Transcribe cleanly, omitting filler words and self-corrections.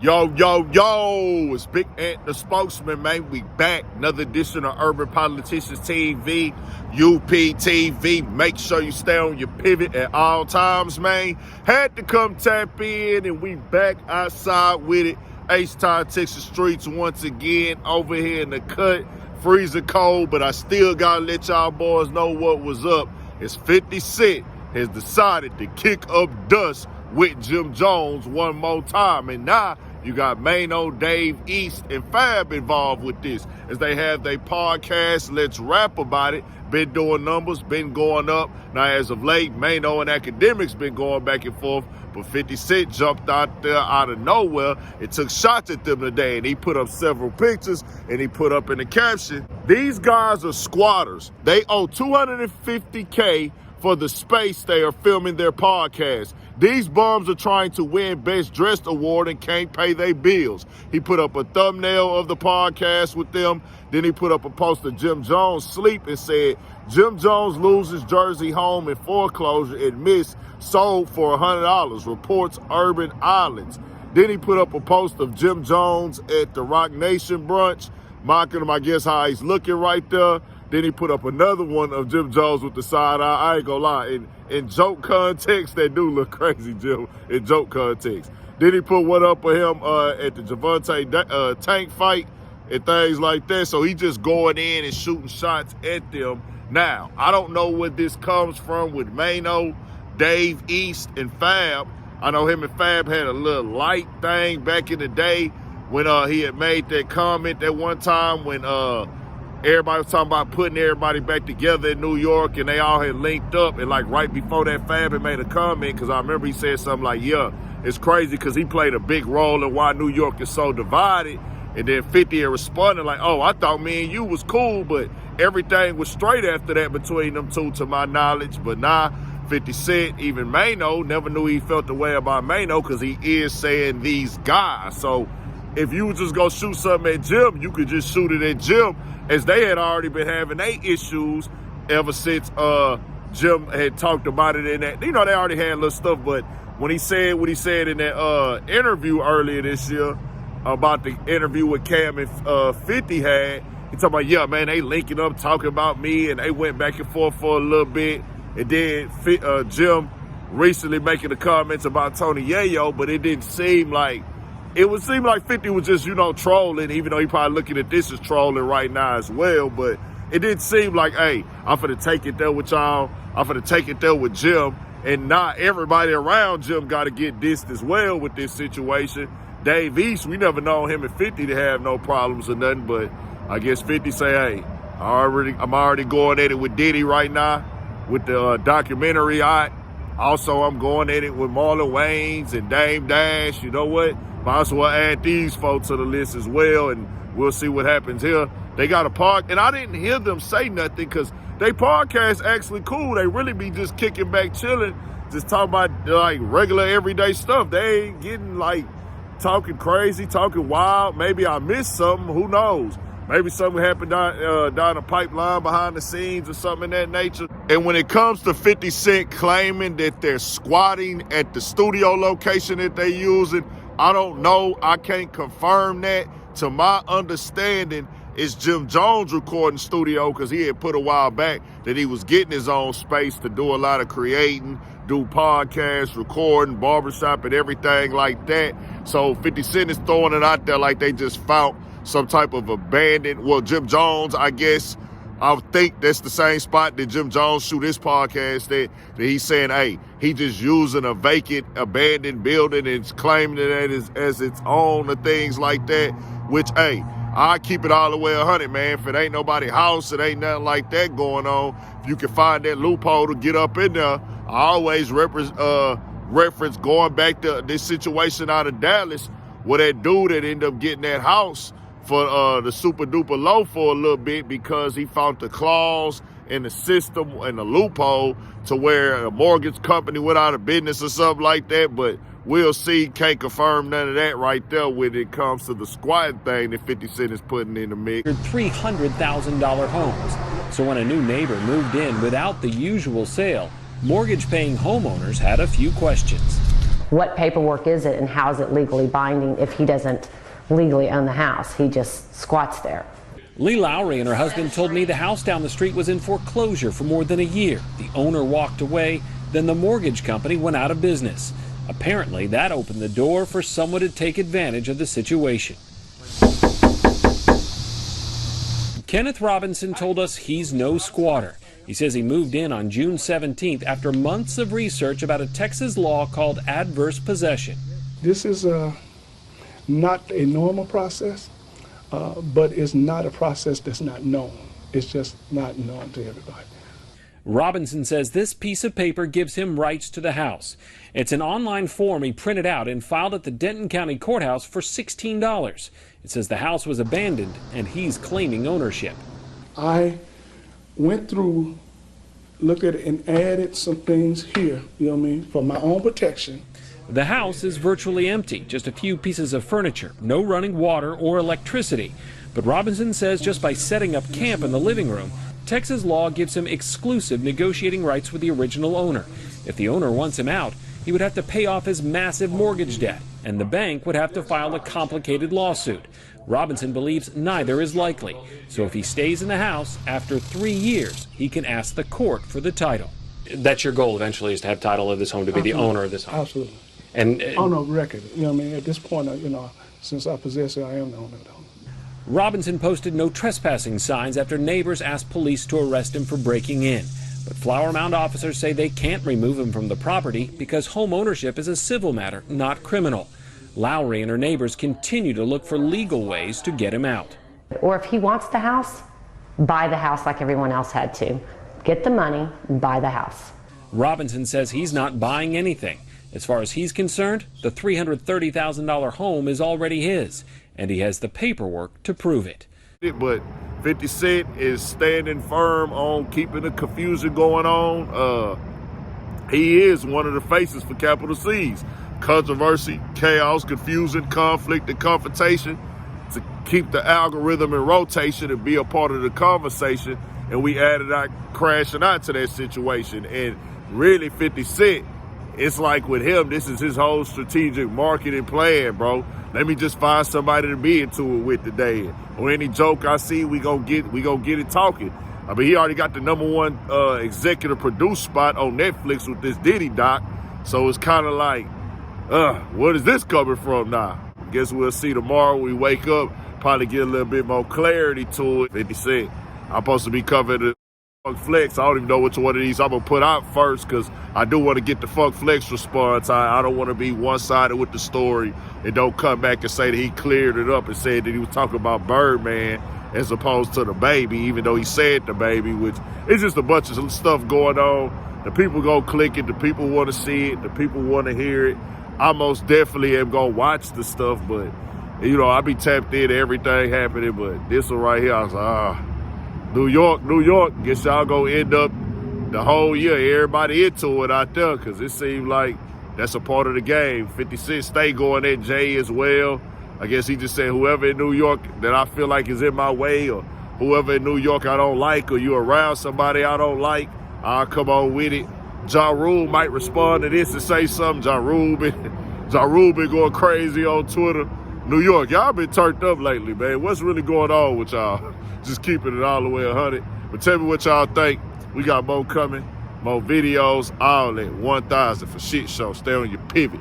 Yo, yo, yo, it's Big Ant the Spokesman, man. We back. Another edition of Urban Politicians TV, UPTV. Make sure you stay on your pivot at all times, man. Had to come tap in, and we back outside with it. H-Town, Texas streets once again, over here in the cut. Freezing cold, but I still gotta let y'all boys know what was up. It's 50 Cent has decided to kick up dust with Jim Jones one more time, and now you got Maino, Dave East, and Fab involved with this as they have their podcast, Let's Rap About It. Been doing numbers, been going up. Now, as of late, Maino and Academics been going back and forth, but 50 Cent jumped out there out of nowhere and took shots at them today, and he put up several pictures, and he put up in the caption, "These guys are squatters. They owe $250K for the space they are filming their podcast. These bums are trying to win Best Dressed Award and can't pay their bills." He put up a thumbnail of the podcast with them. Then he put up a post of Jim Jones sleep and said, "Jim Jones loses Jersey home in foreclosure and missed, sold for $100, reports Urban Islands." Then he put up a post of Jim Jones at the Rock Nation brunch, mocking him, I guess, how he's looking right there. Then he put up another one of Jim Jones with the side eye. I ain't gonna lie, in joke context, that do look crazy, Jim, in joke context. Then he put one up of him at the Javante Tank fight and things like that. So he just going in and shooting shots at them. Now, I don't know where this comes from with Maino, Dave East, and Fab. I know him and Fab had a little light thing back in the day when he had made that comment that one time when everybody was talking about putting everybody back together in New York, and they all had linked up. And like right before that, Fab had made a comment, because I remember he said something like, "Yeah, it's crazy because he played a big role in why New York is so divided." And then 50 had responded like, "Oh, I thought me and you was cool, but everything was straight after that between them two, to my knowledge." But nah, 50 Cent, even Maino, never knew he felt the way about Maino, because he is saying these guys. So if you was just gonna shoot something at Jim, you could just shoot it at Jim, as they had already been having their issues ever since Jim had talked about it in that. You know, they already had little stuff, but when he said what he said in that interview earlier this year about the interview with Cam and 50 had, he talking about, yeah, man, they linking up, talking about me, and they went back and forth for a little bit. And then Jim recently making the comments about Tony Yayo, but it didn't seem like, it would seem like 50 was just, trolling, even though he probably looking at this as trolling right now as well. But it didn't seem like, hey, I'm finna take it there with y'all. I'm finna take it there with Jim. And not everybody around Jim got to get dissed as well with this situation. Dave East, we never known him and 50 to have no problems or nothing. But I guess 50 say, hey, I'm already going at it with Diddy right now with the documentary out. Also, I'm going at it with Marlon Wayans and Dame Dash. You know what? Might as well add these folks to the list as well, and we'll see what happens here. They got a park, and I didn't hear them say nothing because they podcast actually cool. They really be just kicking back, chilling, just talking about like regular everyday stuff. They ain't getting like talking crazy, talking wild. Maybe I missed something. Who knows? Maybe something happened down the pipeline behind the scenes or something in that nature. And when it comes to 50 Cent claiming that they're squatting at the studio location that they're using, I don't know. I can't confirm that. To my understanding, it's Jim Jones recording studio, because he had put a while back that he was getting his own space to do a lot of creating, do podcasts, recording, barbershop, and everything like that. So 50 Cent is throwing it out there like they just found some type of abandoned, well, Jim Jones, I guess, I think that's the same spot that Jim Jones shoot his podcast that he's saying, hey, he just using a vacant, abandoned building and claiming it as its own or things like that, which, hey, I keep it all the way 100, man. If it ain't nobody house, it ain't nothing like that going on. If you can find that loophole to get up in there, I always reference going back to this situation out of Dallas where that dude that ended up getting that house for the super duper low for a little bit, because he found the clause in the system and the loophole to where a mortgage company went out of business or something like that. But we'll see. Can't confirm none of that right there when it comes to the squatting thing that 50 Cent is putting in the mix. $300,000 homes. So when a new neighbor moved in without the usual sale, mortgage-paying homeowners had a few questions. what paperwork is it and how is it legally binding if he doesn't legally own the house? He just squats there. Lee Lowry and her husband told me the house down the street was in foreclosure for more than a year. The owner walked away, then the mortgage company went out of business. Apparently, that opened the door for someone to take advantage of the situation. Kenneth Robinson told us he's no squatter. He says he moved in on June 17th after months of research about a Texas law called adverse possession. This is not a normal process, but it's not a process that's not known. It's just not known to everybody. Robinson says this piece of paper gives him rights to the house. It's an online form he printed out and filed at the Denton County Courthouse for $16. It says the house was abandoned and he's claiming ownership. I went through, looked at it and added some things here, you know what I mean, for my own protection. The house is virtually empty, just a few pieces of furniture, no running water or electricity. But Robinson says just by setting up camp in the living room, Texas law gives him exclusive negotiating rights with the original owner. If the owner wants him out, he would have to pay off his massive mortgage debt, and the bank would have to file a complicated lawsuit. Robinson believes neither is likely, so if he stays in the house, after 3 years, he can ask the court for the title. That's your goal eventually, is to have title of this home, to be the owner of this home? Absolutely. And On a record, you know what I mean? At this point, you know, since I possess it, I am the owner of the home. Robinson posted no trespassing signs after neighbors asked police to arrest him for breaking in. But Flower Mound officers say they can't remove him from the property because home ownership is a civil matter, not criminal. Lowry and her neighbors continue to look for legal ways to get him out. Or if he wants the house, buy the house like everyone else had to. Get the money and buy the house. Robinson says he's not buying anything. As far as he's concerned, the $330,000 home is already his, and he has the paperwork to prove it. But 50 Cent is standing firm on keeping the confusion going on. He is one of the faces for capital C's. Controversy, chaos, confusion, conflict, and confrontation to keep the algorithm in rotation and be a part of the conversation. And we added our crashing out to that situation. And really 50 Cent, it's like with him, this is his whole strategic marketing plan, bro. Let me just find somebody to be into it with today. Or any joke I see, we gonna get it talking. I mean, he already got the #1 executive produce spot on Netflix with this Diddy doc. So it's kind of like, what is this coming from now? Guess we'll see tomorrow when we wake up, probably get a little bit more clarity to it. 50 Cent, I'm supposed to be covering the Funk Flex. I don't even know which one of these I'm gonna put out first because I do want to get the Funk Flex response. I don't want to be one-sided with the story and don't come back and say that he cleared it up and said that he was talking about Birdman as opposed to the baby, even though he said the baby, which is just a bunch of stuff going on. The people go click it, the people want to see it, the people want to hear it. I most definitely am gonna watch the stuff, but you know, I be tapped into everything happening, but this one right here, I was like, New York, guess y'all gonna end up the whole year, everybody into it out there, because it seemed like that's a part of the game. 50 Cent stay going at Jay as well. I guess he just said whoever in New York that I feel like is in my way, or whoever in New York I don't like, or you around somebody I don't like, I'll come on with it. Ja Rule might respond to this and say something. Ja Rule been going crazy on Twitter. New York, y'all been turned up lately, man. What's really going on with y'all? Just keeping it all the way 100. But tell me what y'all think. We got more coming, more videos, all at 1,000 for Shit Show. Stay on your pivot.